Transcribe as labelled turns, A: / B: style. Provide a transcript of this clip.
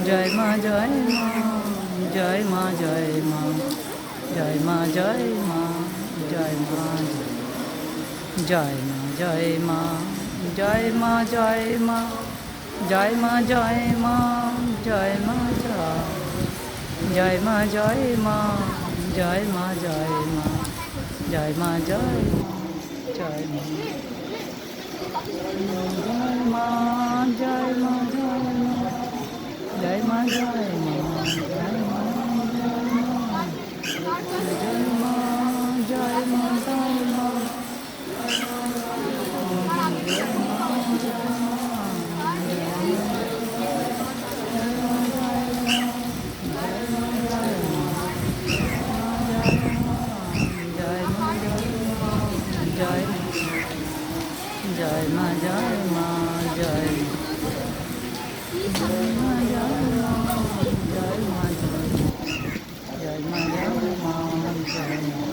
A: জয় মা জয় মা জয় মা জয় মা জয় মা জয় মা জয় মা জয় মা জয় মা জয় মা জয় মা জয় মা জয় মা জয় মা জয় মা জয় মা জয় মা জয় মা জয় মা জয় জয় মা মা জয় মা জয় মা জয় মা জয় মা জয় মা জয় মা জয় মা জয় মা জয় মা জয় মা জয় মা জয় মা জয় মা জয় মা জয় মা